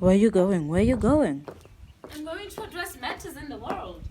Where you going? Where you going? I'm going to address matters in the world.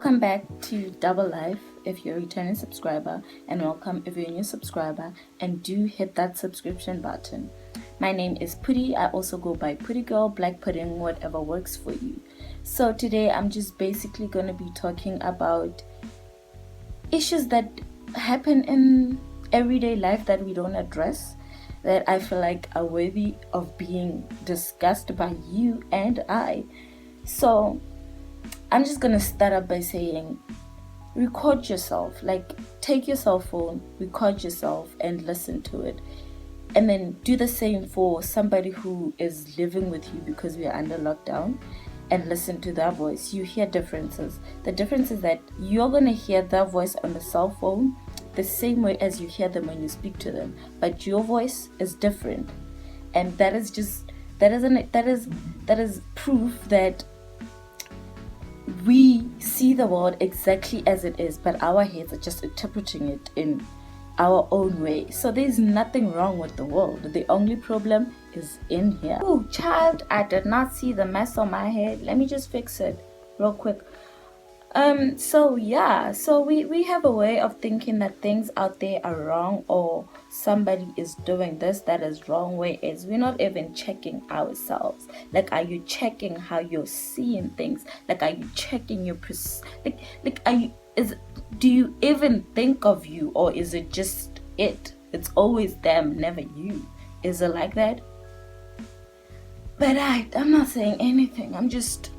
Welcome back to Double Life if you're a returning subscriber, and welcome if you're a new subscriber, and do hit that subscription button. My name is Putty. I also go by Putty Girl, Black Pudding, whatever works for you. So today I'm just basically going to be talking about issues that happen in everyday life that we don't address, that I feel like are worthy of being discussed by you and I. So I'm just gonna start up by saying, record yourself. Like, take your cell phone, record yourself, and listen to it. And then do the same for somebody who is living with you because we are under lockdown, and listen to their voice. You hear differences. The difference is that you're gonna hear their voice on the cell phone the same way as you hear them when you speak to them, but your voice is different, and that is proof that we see the world exactly as it is, but our heads are just interpreting it in our own way. So there's nothing wrong with the world. The only problem is in here. Oh, child, I did not see the mess on my head. Let me just fix it real quick. So we have a way of thinking that things out there are wrong, or somebody is doing this that is wrong, whereas we're not even checking ourselves. Like, are you checking how you're seeing things? Like, are you checking your do you even think of you, or is it just it's always them, never you? Is it like that? But I'm not saying anything. I'm just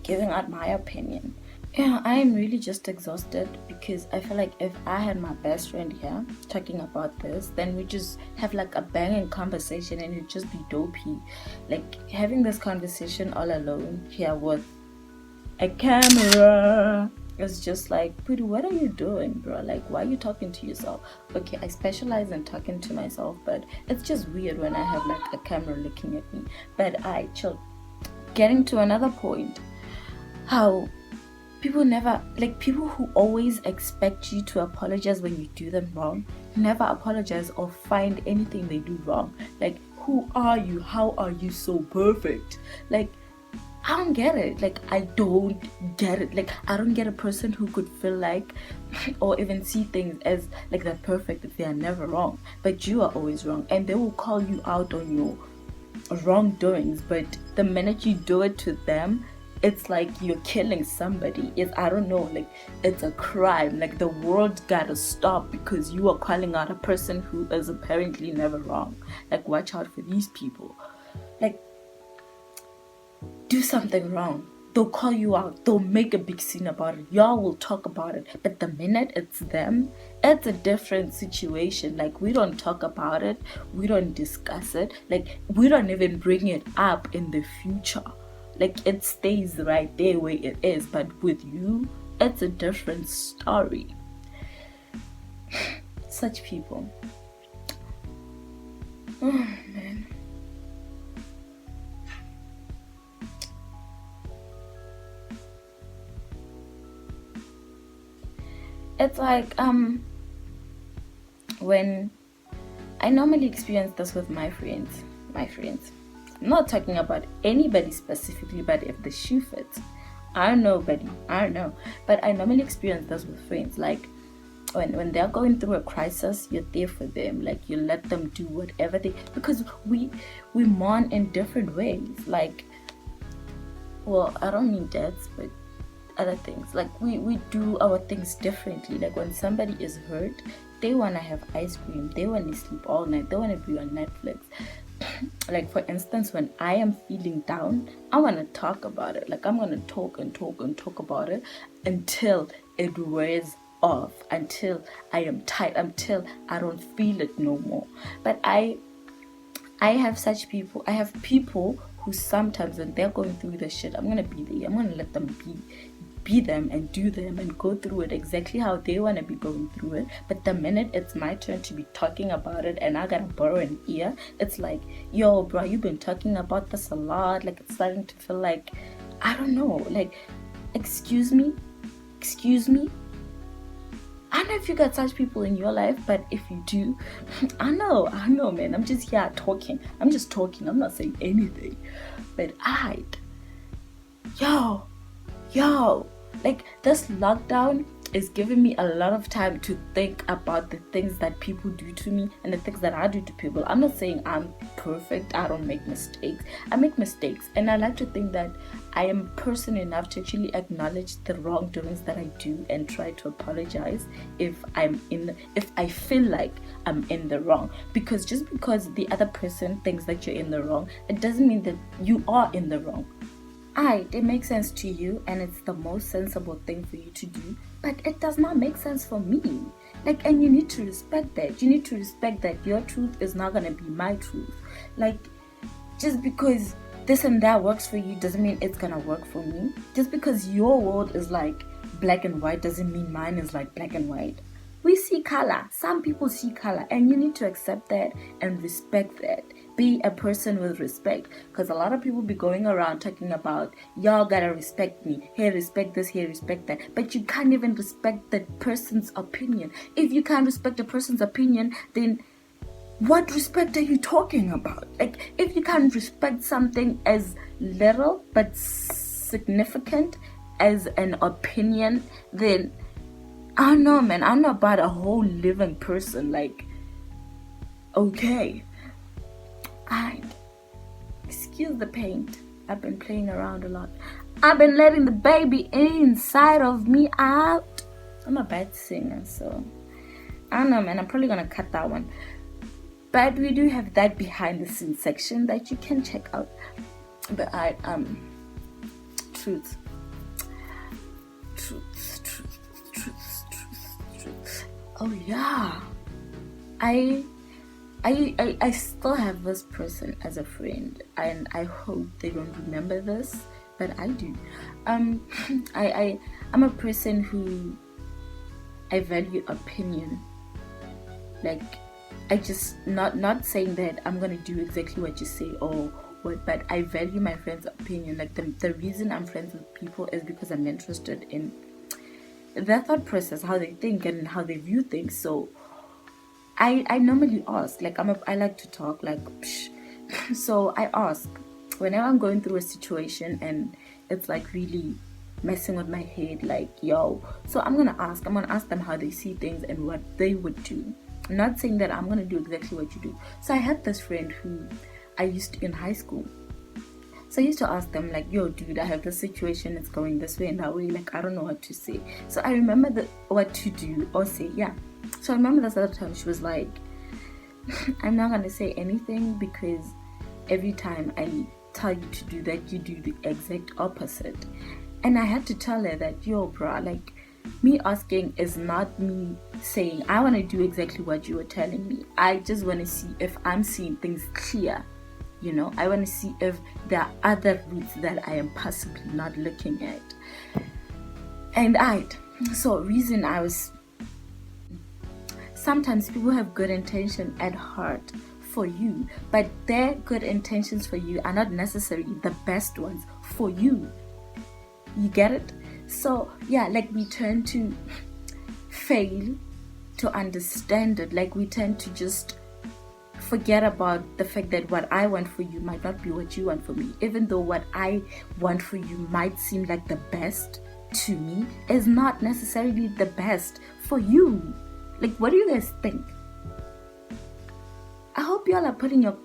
giving out my opinion. Yeah, I am really just exhausted because I feel like if I had my best friend here talking about this, then we just have like a banging conversation and it'd just be dopey. Like, having this conversation all alone here with a camera is just like, Pooty, what are you doing, bro? Like, why are you talking to yourself? Okay, I specialize in talking to myself, but it's just weird when I have like a camera looking at me. But I chill. Getting to another point, how people who always expect you to apologize when you do them wrong never apologize or find anything they do wrong. Like, who are you? How are you so perfect? Like, I don't get it. Like, I don't get it. Like, I don't get a person who could feel like or even see things as like they're perfect if they are never wrong, but you are always wrong, and they will call you out on your wrongdoings, but the minute you do it to them, it's like you're killing somebody. I don't know, like, it's a crime. Like, the world gotta stop because you are calling out a person who is apparently never wrong. Like, watch out for these people. Like, do something wrong, they'll call you out, they'll make a big scene about it, y'all will talk about it, but the minute it's them, it's a different situation. Like, we don't talk about it, we don't discuss it, like, we don't even bring it up in the future. Like, it stays right there where it is, but with you, it's a different story. Such people. Oh, man. It's like, when I normally experience this with my friends. I'm not talking about anybody specifically, but if the shoe fits, I don't know, but I normally experience this with friends. Like, when they're going through a crisis, you're there for them. Like, you let them do whatever because we mourn in different ways. Like, well, I don't mean deaths, but other things. Like, we do our things differently. Like, when somebody is hurt, they want to have ice cream, they want to sleep all night, they want to be on Netflix. Like, for instance, when I am feeling down, I want to talk about it. Like, I'm going to talk about it until it wears off, until I am tired, until I don't feel it no more. But I have such people. I have people who sometimes when they're going through the shit, I'm gonna be there. I'm gonna let them be them and do them and go through it exactly how they want to be going through it. But the minute it's my turn to be talking about it and I gotta borrow an ear, it's like, yo bro, you've been talking about this a lot. Like, it's starting to feel like, I don't know, like, excuse me. I don't know if you got such people in your life, but if you do, I know, man. I'm just here talking. I'm just talking. I'm not saying anything. But yo, like, this lockdown is giving me a lot of time to think about the things that people do to me and the things that I do to people. I'm not saying I'm perfect. I don't make mistakes. I make mistakes, and I like to think that I am person enough to actually acknowledge the wrongdoings that I do and try to apologize if I feel like I'm in the wrong. Because just because the other person thinks that you're in the wrong, it doesn't mean that you are in the wrong. It makes sense to you and it's the most sensible thing for you to do, but it does not make sense for me. Like, and you need to respect that. You need to respect that your truth is not gonna be my truth. Like, just because this and that works for you doesn't mean it's gonna work for me. Just because your world is like black and white doesn't mean mine is like black and white. We see color. Some people see color, and you need to accept that and respect that. Be a person with respect, because a lot of people be going around talking about, y'all gotta respect me, hey, respect this, hey, respect that, but you can't even respect that person's opinion. If you can't respect a person's opinion, then what respect are you talking about? Like, if you can't respect something as little but significant as an opinion, then I don't know, man. I'm not about a whole living person. Like, okay. Excuse the paint. I've been playing around a lot. I've been letting the baby inside of me out. I'm a bad singer, so I don't know, man. I'm probably gonna cut that one. But we do have that behind the scenes section that you can check out. But truth. Oh yeah. I still have this person as a friend, and I hope they don't remember this, but I do. I'm a person who I value opinion. Like, I just not saying that I'm gonna do exactly what you say or what, but I value my friend's opinion. Like, the reason I'm friends with people is because I'm interested in their thought process, how they think and how they view things. So I normally ask, like, I like to talk, like, so I ask whenever I'm going through a situation and it's like really messing with my head, like, yo, so I'm gonna ask them how they see things and what they would do. I'm not saying that I'm gonna do exactly what you do. So I had this friend who I used to in high school. So I used to ask them, like, yo, dude, I have this situation, it's going this way and that way, like, I don't know what to say. So I remember what to do or say, yeah. So I remember this other time she was like, I'm not gonna say anything because every time I tell you to do that, you do the exact opposite. And I had to tell her that, yo, bro, like, me asking is not me saying I want to do exactly what you were telling me. I just want to see if I'm seeing things clear. You know, I want to see if there are other routes that I am possibly not looking at. And reason I was, sometimes people have good intention at heart for you, but their good intentions for you are not necessarily the best ones for you. You get it? So yeah, like, we tend to fail to understand it. Like, we tend to just forget about the fact that what I want for you might not be what you want for me, even though what I want for you might seem like the best to me is not necessarily the best for you. Like, what do you guys think? I hope y'all are putting your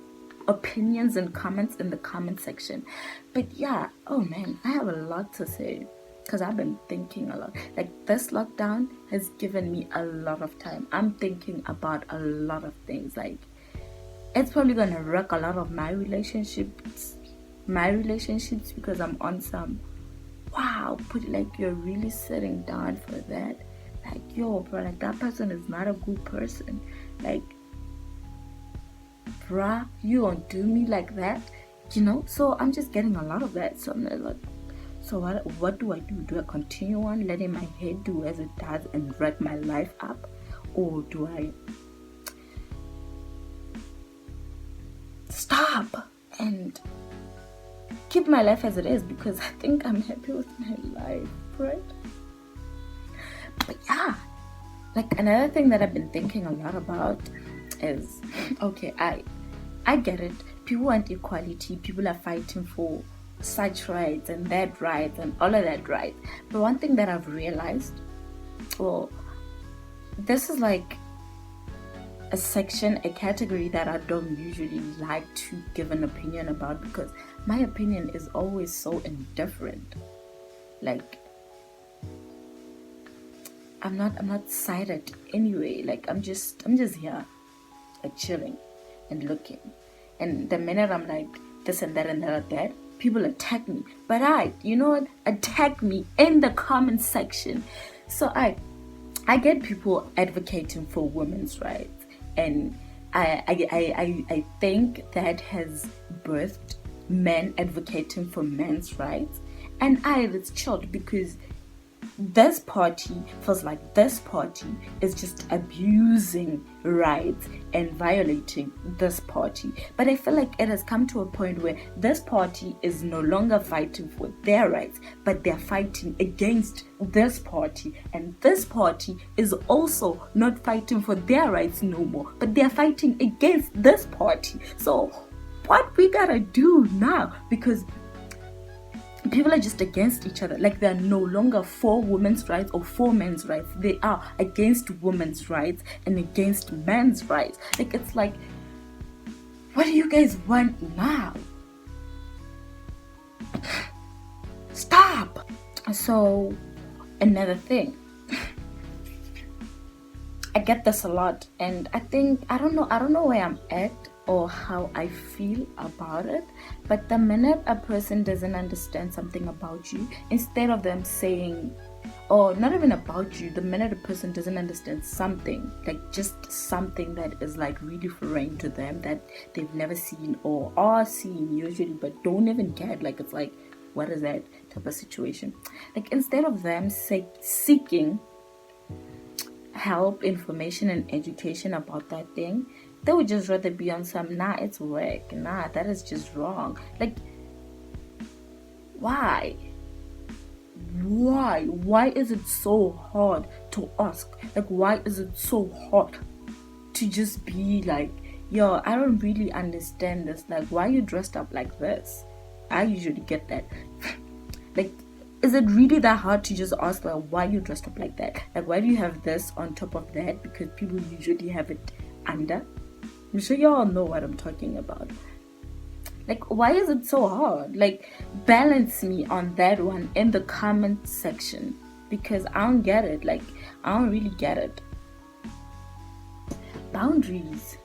opinions and comments in the comment section. But yeah, oh man, I have a lot to say because I've been thinking a lot. Like, this lockdown has given me a lot of time. I'm thinking about a lot of things. Like, it's probably gonna wreck a lot of my relationships because I'm on some, wow, like, you're really sitting down for that. Like, yo, bro, like, that person is not a good person. Like, bruh, you don't do me like that. So I'm just getting a lot of that. So I'm like, so what do I do? Do I continue on letting my head do as it does and wreck my life up, or do I stop and keep my life as it is? Because I think I'm happy with my life, right? But yeah, like another thing that I've been thinking a lot about is, okay, I get it. People want equality. People are fighting for such rights and that rights and all of that rights. But one thing that I've realized, well, this is like a section, a category that I don't usually like to give an opinion about, because my opinion is always so indifferent. Like, I'm not sided anyway. Like, I'm just here, like chilling and looking. And the minute I'm like this and that and that and that, people attack me. But you know what? Attack me in the comment section. So I get people advocating for women's rights, and I think that has birthed men advocating for men's rights, and it's chilled, because this party feels like this party is just abusing rights and violating this party. But I feel like it has come to a point where this party is no longer fighting for their rights, but they're fighting against this party, and this party is also not fighting for their rights no more, but they're fighting against this party. So what we gotta do now, because people are just against each other. Like, they're no longer for women's rights or for men's rights. They are against women's rights and against men's rights. Like, it's like, what do you guys want now? Stop. So another thing, I get this a lot, and I don't know where I'm at or how I feel about it, but the minute a person doesn't understand something about you, instead of them saying, or not even about you, the minute a person doesn't understand something, like just something that is like really foreign to them, that they've never seen or are seeing usually but don't even get, like, it's like, what is that type of situation? Like, instead of them seeking help, information and education about that thing, they would just rather be on some, it's work, that is just wrong. Like, why is it so hard to ask? Like, why is it so hard to just be like, yo, I don't really understand this, like, why are you dressed up like this? I usually get that. Like, is it really that hard to just ask, like, why you dressed up like that? Like, why do you have this on top of that? Because people usually have it under. I'm sure y'all know what I'm talking about. Like, why is it so hard? Like, balance me on that one in the comment section, because I don't get it. Like, I don't really get it. Boundaries.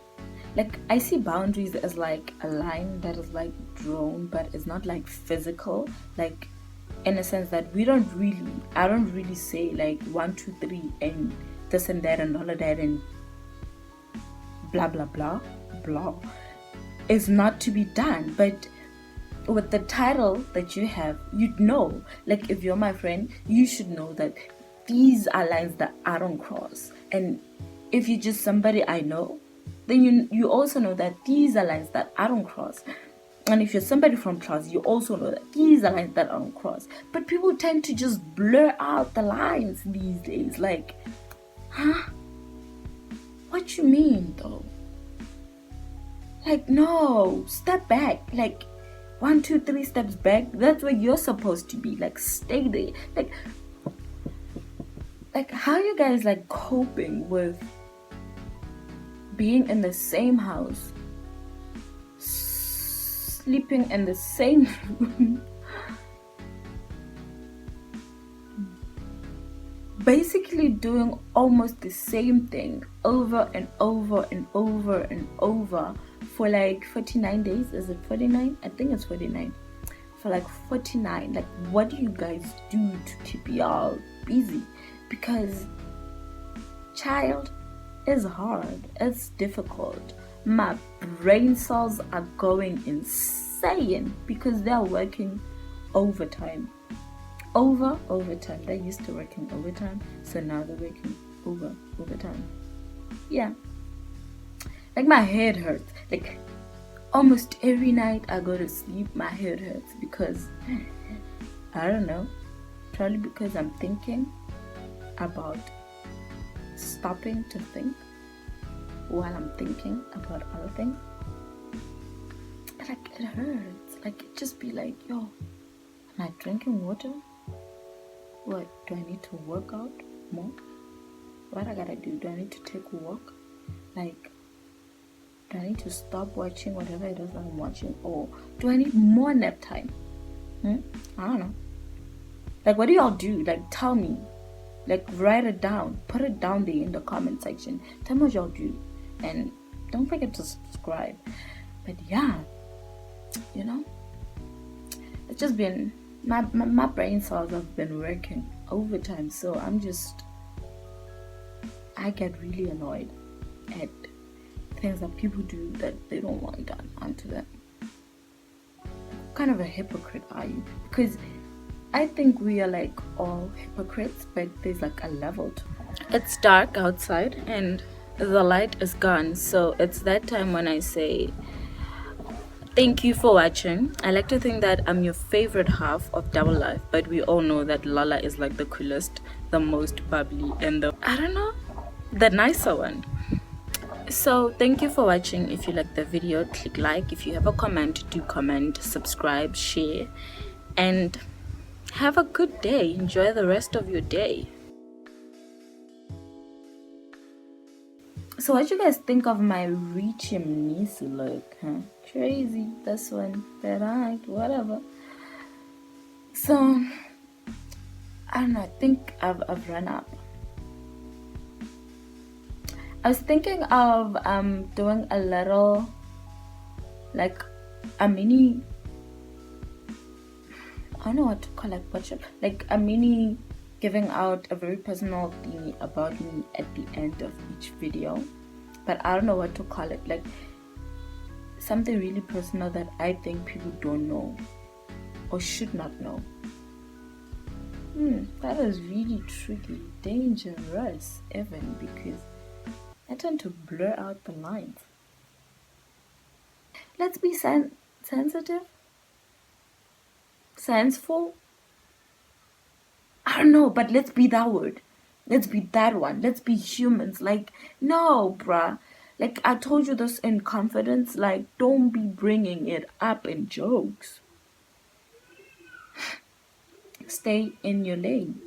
Like, I see boundaries as like a line that is like drawn, but it's not like physical. Like, in a sense that I don't really say like 1, 2, 3 and this and that and all of that and blah blah blah blah. Is not to be done. But with the title that you have, you'd know, like, if you're my friend, you should know that these are lines that I don't cross. And if you're just somebody I know, then you also know that these are lines that I don't cross. And if you're somebody from class, you also know that these are lines that I don't cross. But people tend to just blur out the lines these days. Like, huh? What you mean though? Like, no, step back. Like, 1, 2, 3 steps back. That's where you're supposed to be. Like, stay there. Like how are you guys like coping with being in the same house, sleeping in the same room, basically doing almost the same thing over and over and over and over for like 49 days? Is it 49? I think it's 49. For like 49. Like, what do you guys do to keep y'all busy? Because child is hard, it's difficult. My brain cells are going insane saying, because they're working overtime. Overtime. They're used to working overtime, so now they're working overtime. Yeah. Like my head hurts. Like almost every night I go to sleep, my head hurts because I don't know. Probably because I'm thinking about stopping to think while I'm thinking about other things. Like it hurts. Like it just be like, yo, am I drinking water? What, do I need to work out more? What I gotta do? Do I need to take a walk? Like, do I need to stop watching whatever it is that I'm watching? Or do I need more nap time? I don't know. Like, what do y'all do? Like, tell me. Like, write it down. Put it down there in the comment section. Tell me what y'all do. And don't forget to subscribe. But yeah, you know, it's just been, my brain cells have been working overtime. So I get really annoyed at things that people do that they don't want done onto them. What kind of a hypocrite are you? Because I think we are like all hypocrites, but there's like a level to it. It's dark outside and the light is gone, so it's that time when I say thank you for watching. I like to think that I'm your favorite half of Double Life, but we all know that Lala is like the coolest, the most bubbly, and the nicer one. So thank you for watching. If you like the video, click like. If you have a comment, do comment, subscribe, share, and have a good day. Enjoy the rest of your day. So what you guys think of my Reachim look, huh? Crazy, this one, but alright, whatever. So I don't know, I think I've run up. I was thinking of doing a little, like a mini, I don't know what to call it, like a mini giving out a very personal thing about me at the end of each video, but I don't know what to call it, like something really personal that I think people don't know or should not know. That is really tricky, dangerous even, because I tend to blur out the lines. Let's be sensitive, senseful. I don't know, but let's be that word. Let's be that one. Let's be humans. Like, no, bruh. Like, I told you this in confidence. Like, don't be bringing it up in jokes. Stay in your lane.